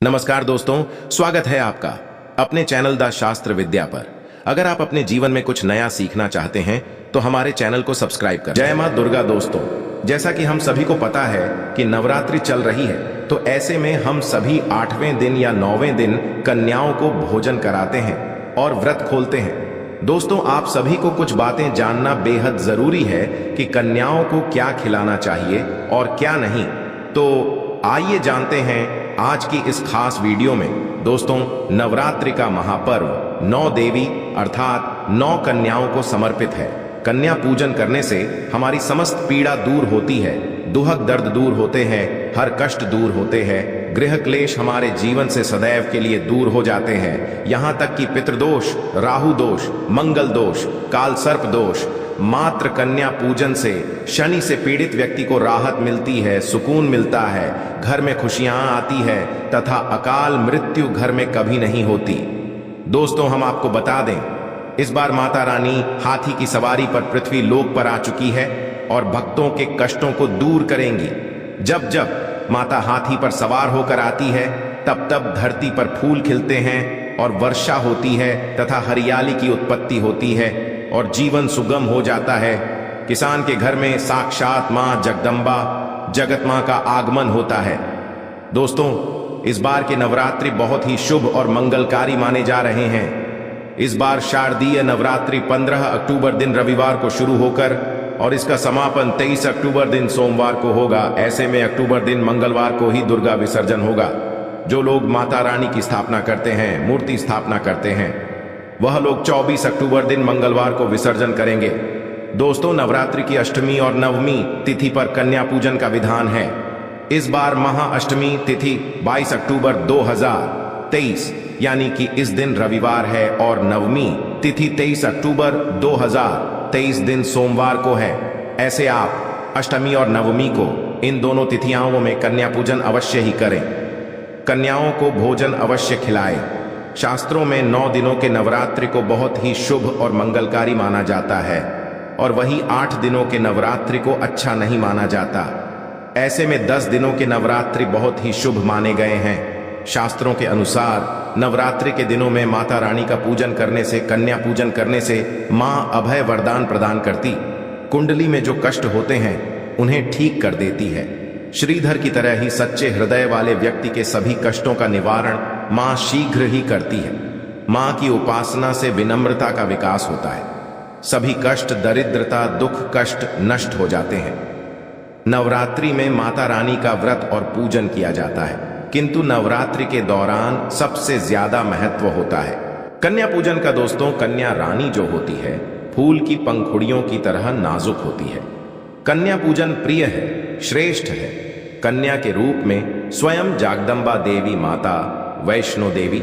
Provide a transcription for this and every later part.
नमस्कार दोस्तों, स्वागत है आपका अपने चैनल द शास्त्र विद्या पर। अगर आप अपने जीवन में कुछ नया सीखना चाहते हैं तो हमारे चैनल को सब्सक्राइब करें। जय मां दुर्गा। दोस्तों, जैसा कि हम सभी को पता है कि नवरात्रि चल रही है, तो ऐसे में हम सभी 8वें दिन या 9वें दिन कन्याओं को भोजन कराते हैं और व्रत खोलते हैं। दोस्तों, आप सभी को कुछ बातें जानना बेहद जरूरी है कि कन्याओं को क्या खिलाना चाहिए और क्या नहीं। तो आइए जानते हैं आज की इस खास वीडियो में। दोस्तों, नवरात्रि का महापर्व 9 देवी अर्थात 9 कन्याओं को समर्पित है। कन्या पूजन करने से हमारी समस्त पीड़ा दूर होती है, दुहक दर्द दूर होते हैं, हर कष्ट दूर होते हैं, गृह क्लेश हमारे जीवन से सदैव के लिए दूर हो जाते हैं। यहाँ तक कि पितृदोष, राहु दोष, मंगल दोष, काल सर्प दोष, मात्र कन्या पूजन से शनि से पीड़ित व्यक्ति को राहत मिलती है, सुकून मिलता है, घर में खुशियां आती है तथा अकाल मृत्यु घर में कभी नहीं होती। दोस्तों, हम आपको बता दें, इस बार माता रानी हाथी की सवारी पर पृथ्वी लोक पर आ चुकी है और भक्तों के कष्टों को दूर करेंगी। जब जब माता हाथी पर सवार होकर आती है, तब तब धरती पर फूल खिलते हैं और वर्षा होती है तथा हरियाली की उत्पत्ति होती है और जीवन सुगम हो जाता है। किसान के घर में साक्षात मां जगदम्बा जगत मां का आगमन होता है। दोस्तों, इस बार के नवरात्रि बहुत ही शुभ और मंगलकारी माने जा रहे हैं। इस बार शारदीय नवरात्रि 15 अक्टूबर दिन रविवार को शुरू होकर और इसका समापन 23 अक्टूबर दिन सोमवार को होगा। ऐसे में अक्टूबर दिन मंगलवार को ही दुर्गा विसर्जन होगा। जो लोग माता रानी की स्थापना करते हैं, मूर्ति स्थापना करते हैं, वह लोग 24 अक्टूबर दिन मंगलवार को विसर्जन करेंगे। दोस्तों, नवरात्रि की अष्टमी और नवमी तिथि पर कन्या पूजन का विधान है। इस बार महाअष्टमी तिथि 22 अक्टूबर 2023 यानी कि इस दिन रविवार है और नवमी तिथि 23 अक्टूबर 2023 दिन सोमवार को है। ऐसे आप अष्टमी और नवमी को, इन दोनों तिथियों में कन्या पूजन अवश्य ही करें। कन्याओं को भोजन अवश्य खिलाएं। शास्त्रों में 9 दिनों के नवरात्रि को बहुत ही शुभ और मंगलकारी माना जाता है और वही 8 दिनों के नवरात्रि को अच्छा नहीं माना जाता। ऐसे में 10 दिनों के नवरात्रि बहुत ही शुभ माने गए हैं। शास्त्रों के अनुसार नवरात्रि के दिनों में माता रानी का पूजन करने से, कन्या पूजन करने से मां अभय वरदान प्रदान करती, कुंडली में जो कष्ट होते हैं उन्हें ठीक कर देती है। श्रीधर की तरह ही सच्चे हृदय वाले व्यक्ति के सभी कष्टों का निवारण मां शीघ्र ही करती है। मां की उपासना से विनम्रता का विकास होता है। सभी कष्ट, दरिद्रता, दुख, कष्ट नष्ट हो जाते हैं। नवरात्रि में माता रानी का व्रत और पूजन किया जाता है, किंतु नवरात्रि के दौरान सबसे ज्यादा महत्व होता है कन्या पूजन का। दोस्तों, कन्या रानी जो होती है फूल की पंखुड़ियों की तरह नाजुक होती है। कन्या पूजन प्रिय है, श्रेष्ठ है। कन्या के रूप में स्वयं जगदम्बा देवी माता, वैष्णो देवी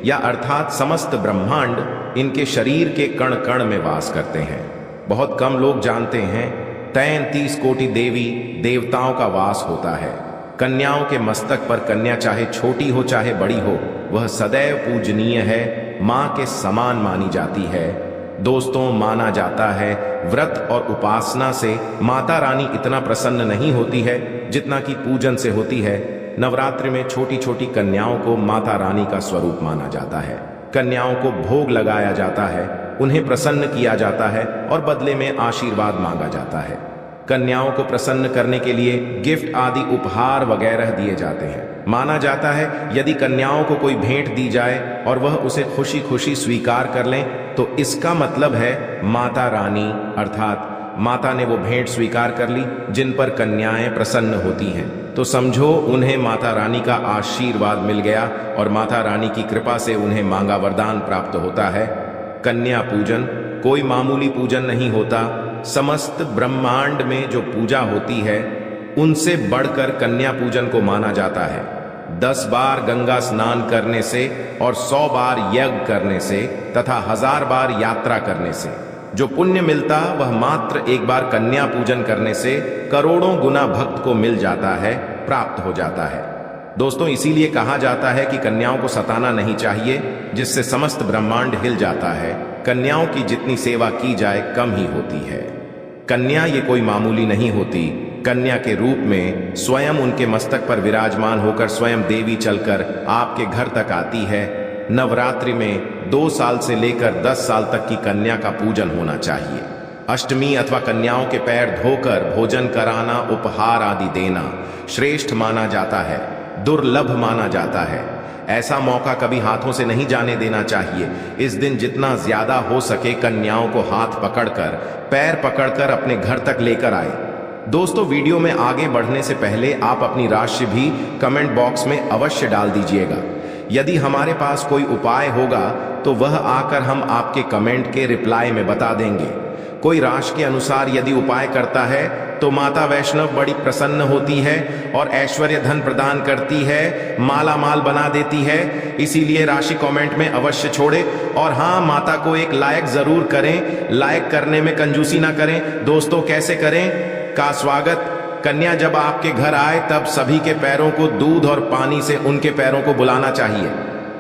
या अर्थात समस्त ब्रह्मांड इनके शरीर के कण कण में वास करते हैं। बहुत कम लोग जानते हैं 33 कोटि देवी देवताओं का वास होता है। कन्याओं के मस्तक पर कन्या चाहे छोटी हो चाहे बड़ी हो, वह सदैव पूजनीय है, मां के समान मानी जाती है। दोस्तों, माना जाता है व्रत और उपासना से माता रानी इतना प्रसन्न नहीं होती है जितना कि पूजन से होती है। नवरात्रि में छोटी छोटी कन्याओं को माता रानी का स्वरूप माना जाता है। कन्याओं को भोग लगाया जाता है, उन्हें प्रसन्न किया जाता है और बदले में आशीर्वाद मांगा जाता है। कन्याओं को प्रसन्न करने के लिए गिफ्ट आदि उपहार वगैरह दिए जाते हैं। माना जाता है यदि कन्याओं को कोई भेंट दी जाए और वह उसे खुशी खुशी स्वीकार कर लें तो इसका मतलब है माता रानी अर्थात माता ने वो भेंट स्वीकार कर ली जिन पर कन्याएं प्रसन्न होती हैं। तो समझो उन्हें माता रानी का आशीर्वाद मिल गया और माता रानी की कृपा से उन्हें मांगा वरदान प्राप्त होता है। कन्या पूजन कोई मामूली पूजन नहीं होता। समस्त ब्रह्मांड में जो पूजा होती है उनसे बढ़कर कन्या पूजन को माना जाता है। 10 बार गंगा स्नान करने से और 100 बार यज्ञ करने से तथा 1000 बार यात्रा करने से जो पुण्य मिलता वह मात्र एक बार कन्या पूजन करने से करोड़ों गुना भक्त को मिल जाता है, प्राप्त हो जाता है। दोस्तों, इसीलिए कहा जाता है कि कन्याओं को सताना नहीं चाहिए, जिससे समस्त ब्रह्मांड हिल जाता है। कन्याओं की जितनी सेवा की जाए कम ही होती है। कन्या ये कोई मामूली नहीं होती। कन्या के रूप में स्वयं उनके मस्तक पर विराजमान होकर स्वयं देवी चलकर आपके घर तक आती है। नवरात्रि में 2 साल से लेकर 10 साल तक की कन्या का पूजन होना चाहिए। अष्टमी अथवा कन्याओं के पैर धोकर भोजन कराना, उपहार आदि देना श्रेष्ठ माना जाता है, दुर्लभ माना जाता है। ऐसा मौका कभी हाथों से नहीं जाने देना चाहिए। इस दिन जितना ज्यादा हो सके कन्याओं को हाथ पकड़कर, पैर पकड़कर अपने घर तक लेकर आए। दोस्तों, वीडियो में आगे बढ़ने से पहले आप अपनी राशि भी कमेंट बॉक्स में अवश्य डाल दीजिएगा। यदि हमारे पास कोई उपाय होगा तो वह आकर हम आपके कमेंट के रिप्लाई में बता देंगे। कोई राशि के अनुसार यदि उपाय करता है तो माता वैष्णव बड़ी प्रसन्न होती है और ऐश्वर्य धन प्रदान करती है, माला माल बना देती है। इसीलिए राशि कमेंट में अवश्य छोड़े और हाँ, माता को एक लायक जरूर करें। लायक करने में कंजूसी ना करें। दोस्तों, कैसे करें का स्वागत? कन्या जब आपके घर आए तब सभी के पैरों को दूध और पानी से उनके पैरों को बुलाना चाहिए।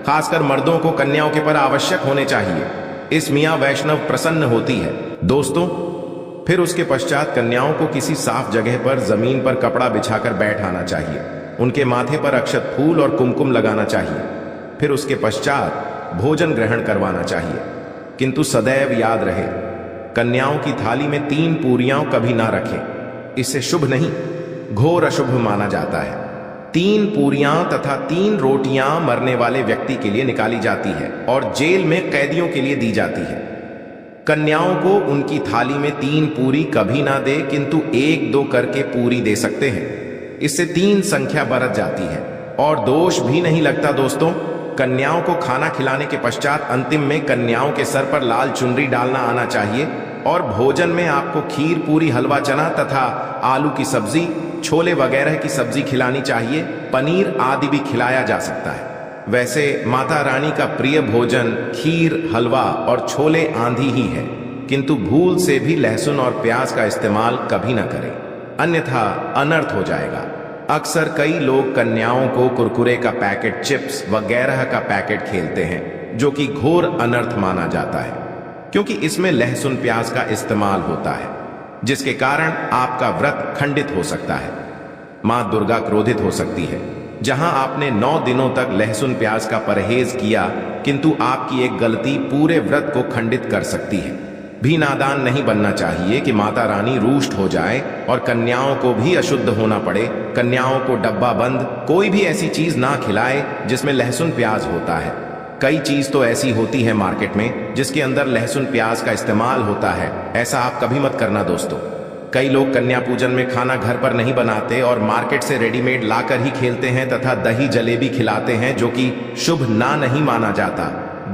खासकर मर्दों को कन्याओं के पर आवश्यक होने चाहिए। इस मियाँ वैष्णव प्रसन्न होती है। दोस्तों, फिर उसके पश्चात कन्याओं को किसी साफ जगह पर जमीन पर कपड़ा बिछाकर बैठाना चाहिए। उनके माथे पर अक्षत फूल और कुमकुम लगाना चाहिए। फिर उसके पश्चात भोजन ग्रहण करवाना चाहिए। किंतु सदैव याद रहे, कन्याओं की थाली में 3 पूरियां कभी ना रखें। इससे शुभ नहीं, घोर अशुभ माना जाता है। 3 पूरियां तथा 3 रोटियां मरने वाले व्यक्ति के लिए निकाली जाती है और जेल में कैदियों के लिए दी जाती है। कन्याओं को उनकी थाली में 3 पूरी कभी ना दे, किंतु 1-2 करके पूरी दे सकते हैं। इससे 3 संख्या बरत जाती है और दोष भी नहीं लगता। दोस्तों, कन्याओं को खाना खिलाने के पश्चात अंतिम में कन्याओं के सर पर लाल चुनरी डालना आना चाहिए और भोजन में आपको खीर, पूरी, हलवा, चना तथा आलू की सब्जी, छोले वगैरह की सब्जी खिलानी चाहिए। पनीर आदि भी खिलाया जा सकता है। वैसे माता रानी का प्रिय भोजन खीर, हलवा और छोले आंधी ही है, किंतु भूल से भी लहसुन और प्याज का इस्तेमाल कभी न करें, अन्यथा अनर्थ हो जाएगा। अक्सर कई लोग कन्याओं को कुरकुरे का पैकेट, चिप्स वगैरह का पैकेट खेलते हैं, जो कि घोर अनर्थ माना जाता है, क्योंकि इसमें लहसुन प्याज का इस्तेमाल होता है, जिसके कारण आपका व्रत खंडित हो सकता है। मां दुर्गा क्रोधित हो सकती है। जहां आपने 9 दिनों तक लहसुन प्याज का परहेज किया, किंतु आपकी एक गलती पूरे व्रत को खंडित कर सकती है। भी नादान नहीं बनना चाहिए कि माता रानी रुष्ट हो जाए और कन्याओं को भी अशुद्ध होना पड़े। कन्याओं को डब्बा बंद कोई भी ऐसी चीज ना खिलाए जिसमें लहसुन प्याज होता है। कई चीज तो ऐसी होती है मार्केट में जिसके अंदर लहसुन प्याज का इस्तेमाल होता है। ऐसा आप कभी मत करना दोस्तों। कई लोग कन्या पूजन में खाना घर पर नहीं बनाते और मार्केट से रेडीमेड लाकर ही खेलते हैं तथा दही जलेबी खिलाते हैं, जो कि शुभ ना नहीं माना जाता।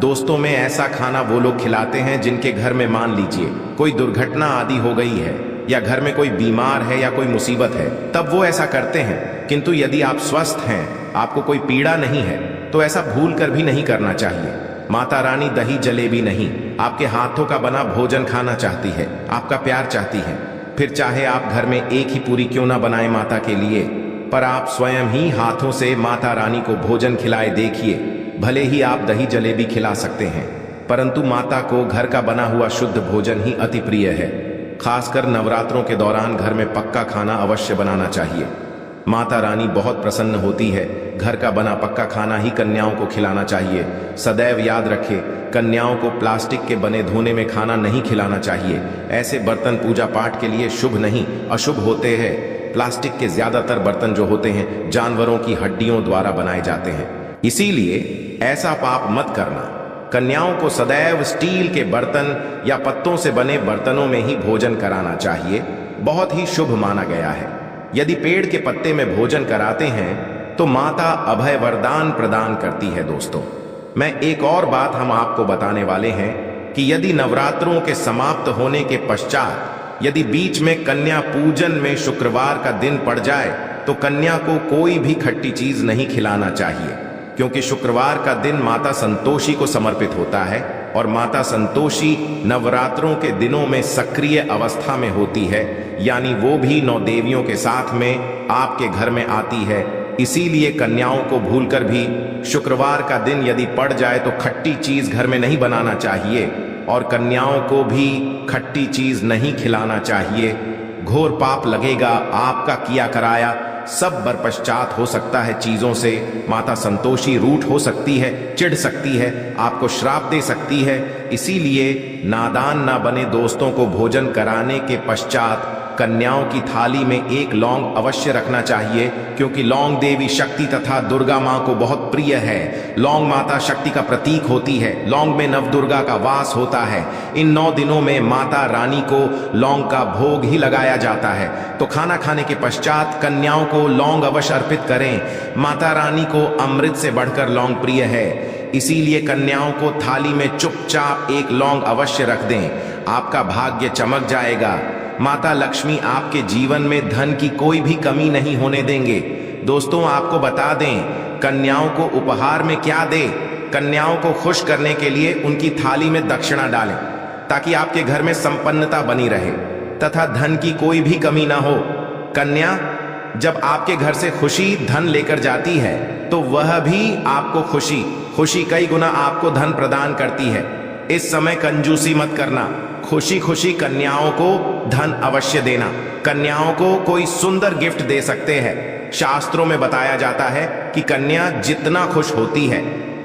दोस्तों में ऐसा खाना वो लोग खिलाते हैं जिनके घर में मान लीजिए कोई दुर्घटना आदि हो गई है या घर में कोई बीमार है या कोई मुसीबत है, तब वो ऐसा करते हैं। किंतु यदि आप स्वस्थ हैं, आपको कोई पीड़ा नहीं है, तो ऐसा भूल कर भी नहीं करना चाहिए। माता रानी दही जलेबी नहीं, आपके हाथों का बना भोजन खाना चाहती है, आपका प्यार चाहती है। फिर चाहे आप घर में एक ही पूरी क्यों ना बनाए माता के लिए, पर आप स्वयं ही हाथों से माता रानी को भोजन खिलाए देखिए। भले ही आप दही जलेबी खिला सकते हैं, परंतु माता को घर का बना हुआ शुद्ध भोजन ही अति प्रिय है। खासकर नवरात्रों के दौरान घर में पक्का खाना अवश्य बनाना चाहिए। माता रानी बहुत प्रसन्न होती है। घर का बना पक्का खाना ही कन्याओं को खिलाना चाहिए। सदैव याद रखें, कन्याओं को प्लास्टिक के बने धोने में खाना नहीं खिलाना चाहिए। ऐसे बर्तन पूजा पाठ के लिए शुभ नहीं, अशुभ होते हैं। प्लास्टिक के ज्यादातर बर्तन जो होते हैं जानवरों की हड्डियों द्वारा बनाए जाते हैं, इसीलिए ऐसा पाप मत करना। कन्याओं को सदैव स्टील के बर्तन या पत्तों से बने बर्तनों में ही भोजन कराना चाहिए। बहुत ही शुभ माना गया है। यदि पेड़ के पत्ते में भोजन कराते हैं तो माता अभय वरदान प्रदान करती है। दोस्तों, मैं एक और बात हम आपको बताने वाले हैं कि यदि नवरात्रों के समाप्त होने के पश्चात यदि बीच में कन्या पूजन में शुक्रवार का दिन पड़ जाए तो कन्या को कोई भी खट्टी चीज नहीं खिलाना चाहिए, क्योंकि शुक्रवार का दिन माता संतोषी को समर्पित होता है और माता संतोषी नवरात्रों के दिनों में सक्रिय अवस्था में होती है, यानी वो भी 9 देवियों के साथ में आपके घर में आती है। इसीलिए कन्याओं को भूलकर भी शुक्रवार का दिन यदि पड़ जाए तो खट्टी चीज घर में नहीं बनाना चाहिए और कन्याओं को भी खट्टी चीज नहीं खिलाना चाहिए। घोर पाप लगेगा, आपका किया कराया सब बरपश्चात हो सकता है चीजों से। माता संतोषी रूठ हो सकती है, चिढ़ सकती है, आपको श्राप दे सकती है। इसीलिए नादान ना बने दोस्तों को भोजन कराने के पश्चात कन्याओं की थाली में एक लौंग अवश्य रखना चाहिए, क्योंकि लौंग देवी शक्ति तथा दुर्गा मां को बहुत प्रिय है। लौंग माता शक्ति का प्रतीक होती है। लौंग में नवदुर्गा का वास होता है। इन 9 दिनों में माता रानी को लौंग का भोग ही लगाया जाता है। तो खाना खाने के पश्चात कन्याओं को लौंग अवश्य अर्पित करें। माता रानी को अमृत से बढ़कर लौंग प्रिय है, इसीलिए कन्याओं को थाली में चुपचाप एक लौंग अवश्य रख दें। आपका भाग्य चमक जाएगा। माता लक्ष्मी आपके जीवन में धन की कोई भी कमी नहीं होने देंगे। दोस्तों, आपको बता दें, कन्याओं को उपहार में क्या दे। कन्याओं को खुश करने के लिए उनकी थाली में दक्षिणा डालें, ताकि आपके घर में संपन्नता बनी रहे तथा धन की कोई भी कमी ना हो। कन्या जब आपके घर से खुशी धन लेकर जाती है, तो वह भी आपको खुशी कई गुना आपको धन प्रदान करती है। इस समय कंजूसी मत करना। खुशी खुशी कन्याओं को धन अवश्य देना। कन्याओं को कोई सुंदर गिफ्ट दे सकते हैं। शास्त्रों में बताया जाता है कि कन्या जितना खुश होती है,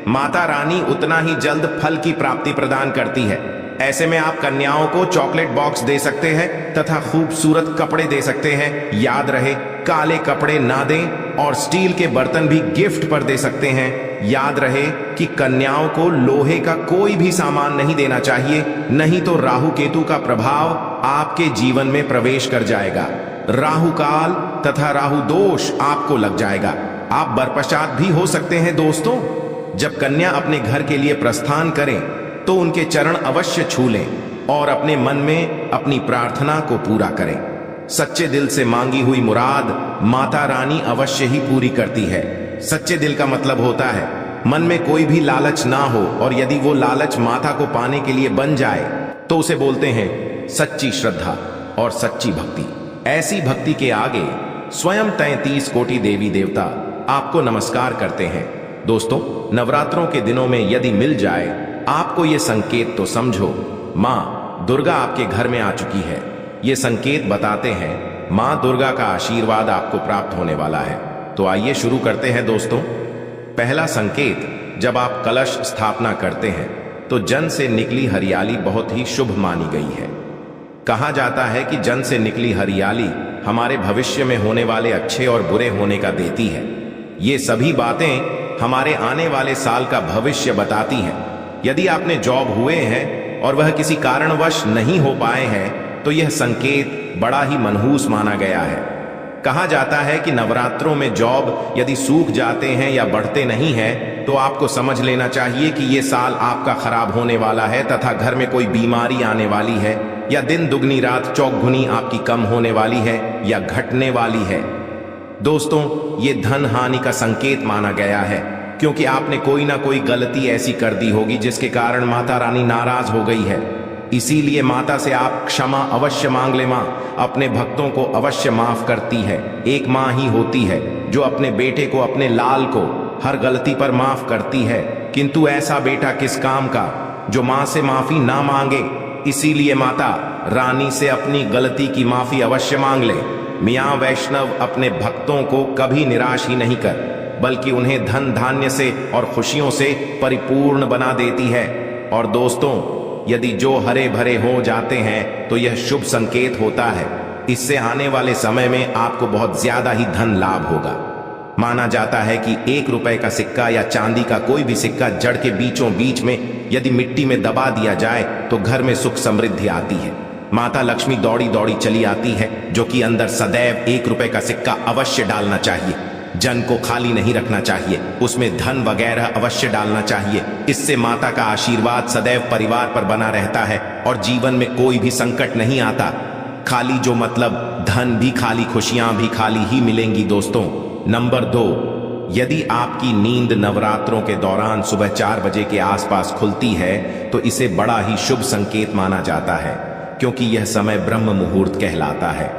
माता रानी उतना ही जल्द फल की प्राप्ति प्रदान करती है। ऐसे में आप कन्याओं को चॉकलेट बॉक्स दे सकते हैं तथा खूबसूरत कपड़े दे सकते हैं। याद रहे, काले कपड़े ना दें और स्टील के बर्तन भी गिफ्ट पर दे सकते हैं। याद रहे कि कन्याओं को लोहे का कोई भी सामान नहीं देना चाहिए, नहीं तो राहु केतु का प्रभाव आपके जीवन में प्रवेश कर जाएगा। राहु काल तथा राहु दोष आपको लग जाएगा। आप बरपश्चात भी हो सकते हैं। दोस्तों, जब कन्या अपने घर के लिए प्रस्थान करें तो उनके चरण अवश्य छू लें और अपने मन में अपनी प्रार्थना को पूरा करें। सच्चे दिल से मांगी हुई मुराद माता रानी अवश्य ही पूरी करती है। सच्चे दिल का मतलब होता है मन में कोई भी लालच ना हो, और यदि वो लालच माता को पाने के लिए बन जाए तो उसे बोलते हैं सच्ची श्रद्धा और सच्ची भक्ति। ऐसी भक्ति के आगे स्वयं 33 कोटि देवी देवता आपको नमस्कार करते हैं। दोस्तों, नवरात्रों के दिनों में यदि मिल जाए आपको ये संकेत, तो समझो मां दुर्गा आपके घर में आ चुकी है। ये संकेत बताते हैं मां दुर्गा का आशीर्वाद आपको प्राप्त होने वाला है। तो आइए शुरू करते हैं। दोस्तों, पहला संकेत, जब आप कलश स्थापना करते हैं तो जन से निकली हरियाली बहुत ही शुभ मानी गई है। कहा जाता है कि जन से निकली हरियाली हमारे भविष्य में होने वाले अच्छे और बुरे होने का देती है। ये सभी बातें हमारे आने वाले साल का भविष्य बताती हैं। यदि आपने जॉब हुए हैं और वह किसी कारणवश नहीं हो पाए हैं, तो यह संकेत बड़ा ही मनहूस माना गया है। कहा जाता है कि नवरात्रों में जॉब यदि सूख जाते हैं या बढ़ते नहीं हैं, तो आपको समझ लेना चाहिए कि ये साल आपका खराब होने वाला है तथा घर में कोई बीमारी आने वाली है, या दिन दुगनी रात चौगुनी आपकी कम होने वाली है या घटने वाली है। दोस्तों, ये धन हानि का संकेत माना गया है, क्योंकि आपने कोई ना कोई गलती ऐसी कर दी होगी जिसके कारण माता रानी नाराज हो गई है। इसीलिए माता से आप क्षमा अवश्य मांग ले। मां अपने भक्तों को अवश्य माफ करती है। एक मां ही होती है जो अपने बेटे को, अपने लाल को हर गलती पर माफ करती है, किंतु ऐसा बेटा किस काम का जो मां से माफी ना मांगे। इसीलिए माता रानी से अपनी गलती की माफी अवश्य मांग ले। मियां वैष्णव अपने भक्तों को कभी निराश ही नहीं कर, बल्कि उन्हें धन धान्य से और खुशियों से परिपूर्ण बना देती है। और दोस्तों, यदि जो हरे भरे हो जाते हैं तो यह शुभ संकेत होता है। इससे आने वाले समय में आपको बहुत ज्यादा ही धन लाभ होगा। माना जाता है कि 1 रुपए का सिक्का या चांदी का कोई भी सिक्का जड़ के बीचों बीच में यदि मिट्टी में दबा दिया जाए तो घर में सुख समृद्धि आती है। माता लक्ष्मी दौड़ी दौड़ी चली आती है, जो कि अंदर सदैव 1 रुपए का सिक्का अवश्य डालना चाहिए। जन को खाली नहीं रखना चाहिए, उसमें धन वगैरह अवश्य डालना चाहिए। इससे माता का आशीर्वाद सदैव परिवार पर बना रहता है और जीवन में कोई भी संकट नहीं आता। खाली जो मतलब धन भी खाली, खुशियां भी खाली ही मिलेंगी। दोस्तों, नंबर 2, यदि आपकी नींद नवरात्रों के दौरान सुबह 4 बजे के आसपास खुलती है तो इसे बड़ा ही शुभ संकेत माना जाता है, क्योंकि यह समय ब्रह्म मुहूर्त कहलाता है।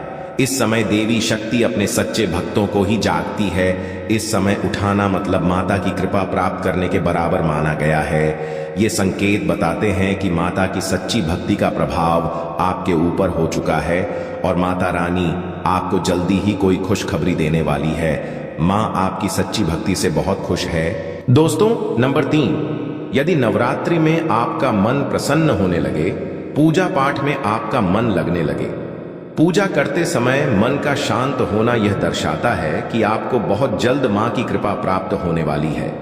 इस समय देवी शक्ति अपने सच्चे भक्तों को ही जागती है। इस समय उठाना मतलब माता की कृपा प्राप्त करने के बराबर माना गया है। ये संकेत बताते हैं कि माता की सच्ची भक्ति का प्रभाव आपके ऊपर हो चुका है और माता रानी आपको जल्दी ही कोई खुशखबरी देने वाली है। माँ आपकी सच्ची भक्ति से बहुत खुश है। दोस्तों, नंबर 3, यदि नवरात्रि में आपका मन प्रसन्न होने लगे, पूजा पाठ में आपका मन लगने लगे। पूजा करते समय मन का शांत होना यह दर्शाता है कि आपको बहुत जल्द माँ की कृपा प्राप्त होने वाली है।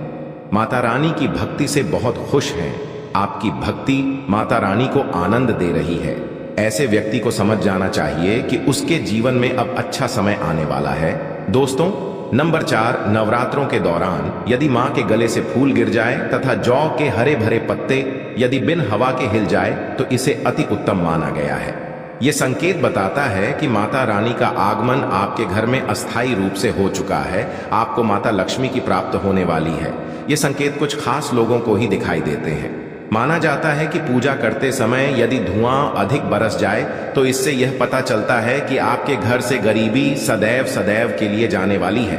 माता रानी की भक्ति से बहुत खुश हैं। आपकी भक्ति माता रानी को आनंद दे रही है। ऐसे व्यक्ति को समझ जाना चाहिए कि उसके जीवन में अब अच्छा समय आने वाला है। दोस्तों, नंबर 4, नवरात्रों के दौरान यदि माँ के गले से फूल गिर जाए तथा जौ के हरे भरे पत्ते यदि बिन हवा के हिल जाए तो इसे अति उत्तम माना गया है। ये संकेत बताता है कि माता रानी का आगमन आपके घर में अस्थायी रूप से हो चुका है। आपको माता लक्ष्मी की प्राप्त होने वाली है। ये संकेत कुछ खास लोगों को ही दिखाई देते हैं। माना जाता है कि पूजा करते समय यदि धुआं अधिक बरस जाए तो इससे यह पता चलता है कि आपके घर से गरीबी सदैव सदैव के लिए जाने वाली है।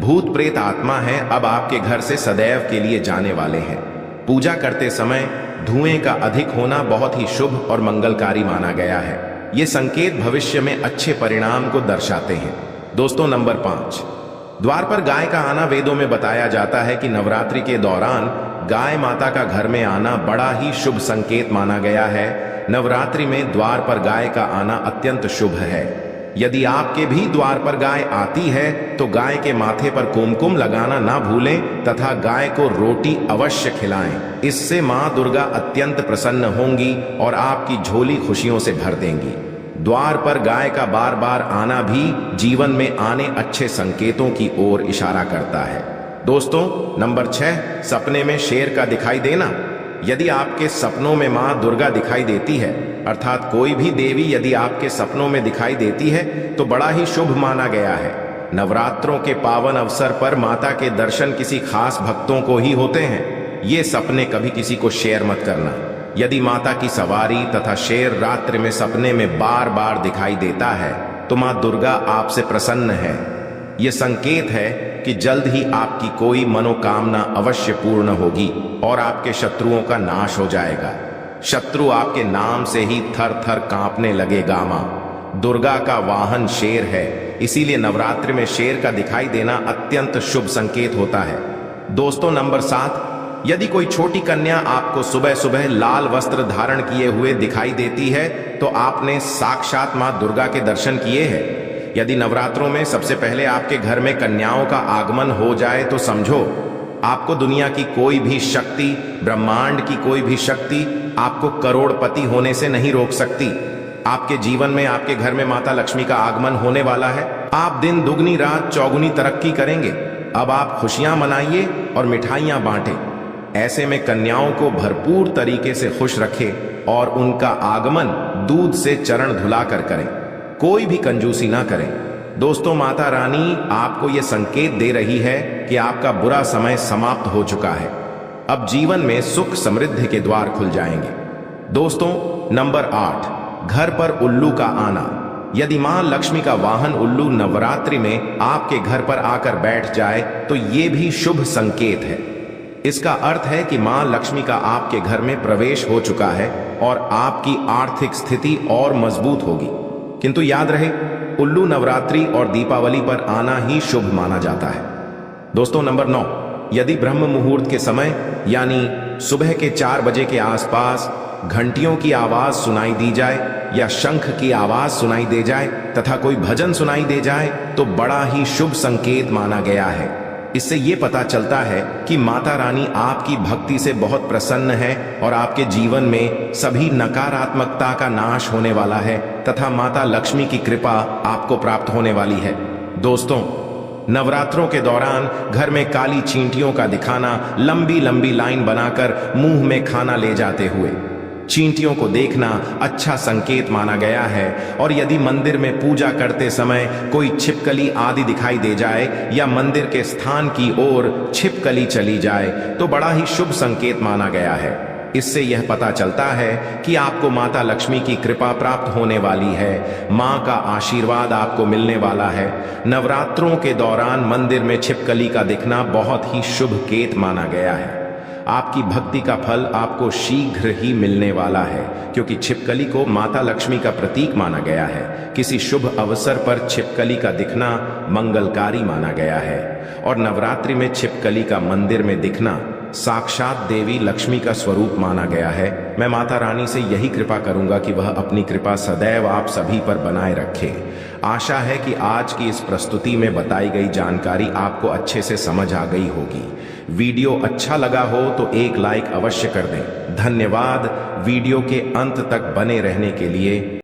भूत प्रेत आत्मा है अब आपके घर से सदैव के लिए जाने वाले हैं। पूजा करते समय धुएं का अधिक होना बहुत ही शुभ और मंगलकारी माना गया है। ये संकेत भविष्य में अच्छे परिणाम को दर्शाते हैं। दोस्तों, नंबर 5, द्वार पर गाय का आना। वेदों में बताया जाता है कि नवरात्रि के दौरान गाय माता का घर में आना बड़ा ही शुभ संकेत माना गया है। नवरात्रि में द्वार पर गाय का आना अत्यंत शुभ है। यदि आपके भी द्वार पर गाय आती है तो गाय के माथे पर कुमकुम लगाना ना भूलें तथा गाय को रोटी अवश्य खिलाएं। इससे माँ दुर्गा अत्यंत प्रसन्न होंगी और आपकी झोली खुशियों से भर देंगी। द्वार पर गाय का बार बार आना भी जीवन में आने अच्छे संकेतों की ओर इशारा करता है। दोस्तों, नंबर 6, सपने में शेर का दिखाई देना। यदि आपके सपनों में माँ दुर्गा दिखाई देती है, अर्थात कोई भी देवी यदि आपके सपनों में दिखाई देती है तो बड़ा ही शुभ माना गया है। नवरात्रों के पावन अवसर पर माता के दर्शन किसी खास भक्तों को ही होते हैं। ये सपने कभी किसी को शेयर मत करना। यदि माता की सवारी तथा शेर रात्रि में सपने में बार बार दिखाई देता है तो माँ दुर्गा आपसे प्रसन्न है। ये संकेत है कि जल्द ही आपकी कोई मनोकामना अवश्य पूर्ण होगी और आपके शत्रुओं का नाश हो जाएगा। शत्रु आपके नाम से ही थर थर कांपने लगेगा। मां दुर्गा का वाहन शेर है, इसीलिए नवरात्रि में शेर का दिखाई देना अत्यंत शुभ संकेत होता है। दोस्तों, नंबर 7, यदि कोई छोटी कन्या आपको सुबह सुबह लाल वस्त्र धारण किए हुए दिखाई देती है तो आपने साक्षात मां दुर्गा के दर्शन किए हैं। यदि नवरात्रों में सबसे पहले आपके घर में कन्याओं का आगमन हो जाए तो समझो आपको दुनिया की कोई भी शक्ति, ब्रह्मांड की कोई भी शक्ति आपको करोड़पति होने से नहीं रोक सकती। आपके जीवन में आपके घर में माता लक्ष्मी का आगमन होने वाला है। आप दिन दुगनी रात चौगुनी तरक्की करेंगे। अब आप खुशियां मनाइए और मिठाइयां बांटें। ऐसे में कन्याओं को भरपूर तरीके से खुश रखें और उनका आगमन दूध से चरण धुलाकर करें। कोई भी कंजूसी ना करें। दोस्तों, माता रानी आपको यह संकेत दे रही है कि आपका बुरा समय समाप्त हो चुका है। अब जीवन में सुख समृद्धि के द्वार खुल जाएंगे। दोस्तों, नंबर 8, घर पर उल्लू का आना। यदि मां लक्ष्मी का वाहन उल्लू नवरात्रि में आपके घर पर आकर बैठ जाए तो ये भी शुभ संकेत है। इसका अर्थ है कि मां लक्ष्मी का आपके घर में प्रवेश हो चुका है और आपकी आर्थिक स्थिति और मजबूत होगी। किंतु याद रहे, उल्लू नवरात्रि और दीपावली पर आना ही शुभ माना जाता है। दोस्तों, नंबर 9, यदि ब्रह्म मुहूर्त के समय यानी सुबह के 4 बजे के आसपास घंटियों की आवाज सुनाई दी जाए या शंख की आवाज सुनाई दे जाए तथा कोई भजन सुनाई दे जाए तो बड़ा ही शुभ संकेत माना गया है। इससे ये पता चलता है कि माता रानी आपकी भक्ति से बहुत प्रसन्न है और आपके जीवन में सभी नकारात्मकता का नाश होने वाला है तथा माता लक्ष्मी की कृपा आपको प्राप्त होने वाली है। दोस्तों, नवरात्रों के दौरान घर में काली चींटियों का दिखाना, लंबी लंबी लाइन बनाकर मुंह में खाना ले जाते हुए चींटियों को देखना अच्छा संकेत माना गया है। और यदि मंदिर में पूजा करते समय कोई छिपकली आदि दिखाई दे जाए या मंदिर के स्थान की ओर छिपकली चली जाए तो बड़ा ही शुभ संकेत माना गया है। इससे यह पता चलता है कि आपको माता लक्ष्मी की कृपा प्राप्त होने वाली है, मां का आशीर्वाद आपको मिलने वाला है। नवरात्रों के दौरान मंदिर में छिपकली का दिखना बहुत ही शुभ केत माना गया है। आपकी भक्ति का फल आपको शीघ्र ही मिलने वाला है, क्योंकि छिपकली को माता लक्ष्मी का प्रतीक माना गया है। किसी शुभ अवसर पर छिपकली का दिखना मंगलकारी माना गया है और नवरात्रि में छिपकली का मंदिर में दिखना साक्षात देवी लक्ष्मी का स्वरूप माना गया है। मैं माता रानी से यही कृपा करूंगा कि वह अपनी कृपा सदैव आप सभी पर बनाए रखे। आशा है कि आज की इस प्रस्तुति में बताई गई जानकारी आपको अच्छे से समझ आ गई होगी। वीडियो अच्छा लगा हो तो एक लाइक अवश्य कर दें। धन्यवाद वीडियो के अंत तक बने रहने के लिए।